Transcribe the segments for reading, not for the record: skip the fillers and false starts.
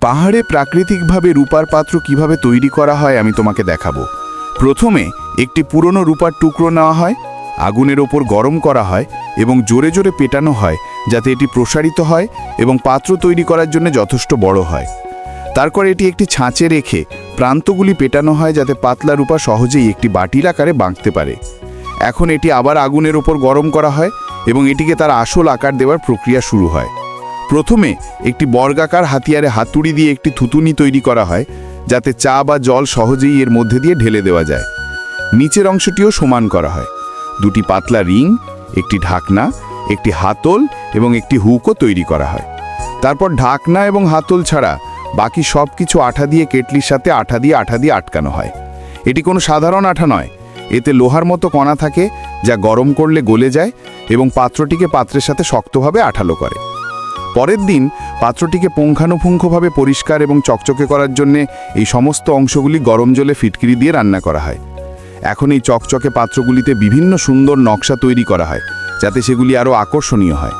পাহাড়ে প্রাকৃতিকভাবে রূপার পাত্র কিভাবে তৈরি করা হয় আমি তোমাকে দেখাবো। প্রথমে একটি পুরনো রূপার টুকরো নেওয়া হয়, আগুনের ওপর গরম করা হয় এবং জোরে জোরে পেটানো হয় যাতে এটি প্রসারিত হয় এবং পাত্র তৈরি করার জন্য যথেষ্ট বড় হয়। তারপর এটি একটি ছাঁচে রেখে প্রান্তগুলি পেটানো হয় যাতে পাতলা রূপা সহজেই একটি বাটির আকারে বাঁকতে পারে। এখন এটি আবার আগুনের ওপর গরম করা হয় এবং এটিকে তার আসল আকার দেওয়ার প্রক্রিয়া শুরু হয়। প্রথমে একটি বর্গাকার হাতিয়ারে হাতুড়ি দিয়ে একটি থুতুনি তৈরি করা হয় যাতে চা বা জল সহজেই এর মধ্যে দিয়ে ঢেলে দেওয়া যায়। নিচের অংশটিও সমান করা হয়। দুটি পাতলা রিং, একটি ঢাকনা, একটি হাতল এবং একটি হুকও তৈরি করা হয়। তারপর ঢাকনা এবং হাতল ছাড়া বাকি সব কিছু আঠা দিয়ে কেটলির সাথে আঠা দিয়ে আটকানো হয়। এটি কোনো সাধারণ আঠা নয়, এতে লোহার মতো কণা থাকে যা গরম করলে গলে যায় এবং পাত্রটিকে পাত্রের সাথে শক্তভাবে আঠালো করে। পরের দিন পাত্রটিকে পুঙ্খানুপুঙ্খভাবে পরিষ্কার এবং চকচকে করার জন্য এই সমস্ত অংশগুলি গরম জলে ফিটকিরি দিয়ে রান্না করা হয়। এখন এই চকচকে পাত্রগুলিতে বিভিন্ন সুন্দর নকশা তৈরি করা হয় যাতে সেগুলি আরও আকর্ষণীয় হয়।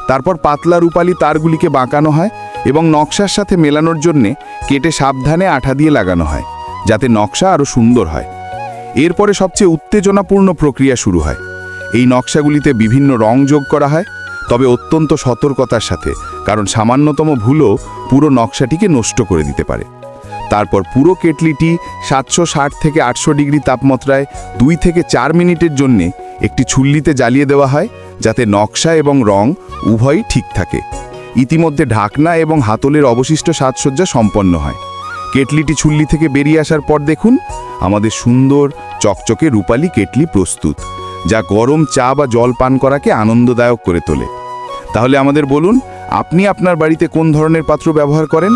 তারপর পাতলা রূপালি তারগুলিকে বাঁকানো হয় এবং নকশার সাথে মেলানোর জন্যে কেটে সাবধানে আঠা দিয়ে লাগানো হয় যাতে নকশা আরও সুন্দর হয়। এরপরে সবচেয়ে উত্তেজনাপূর্ণ প্রক্রিয়া শুরু হয়। এই নকশাগুলিতে বিভিন্ন রং যোগ করা হয়, তবে অত্যন্ত সতর্কতার সাথে, কারণ সামান্যতম ভুলও পুরো নকশাটিকে নষ্ট করে দিতে পারে। তারপর পুরো কেটলিটি 760 থেকে 800 ডিগ্রি তাপমাত্রায় 2 থেকে 4 মিনিটের জন্য একটি চুল্লিতে জ্বালিয়ে দেওয়া হয় যাতে নকশা এবং রং উভয়ই ঠিক থাকে। ইতিমধ্যে ঢাকনা এবং হাতলের অবশিষ্ট সাজসজ্জা সম্পন্ন হয়। কেটলিটি চুল্লি থেকে বেরিয়ে আসার পর দেখুন আমাদের সুন্দর চকচকে রূপালি কেটলি প্রস্তুত, যা গরম চা বা জল পান করাকে আনন্দদায়ক করে তোলে। তাহলে আমাদের বলুন, আপনি আপনার বাড়িতে কোন ধরনের পাত্র ব্যবহার করেন?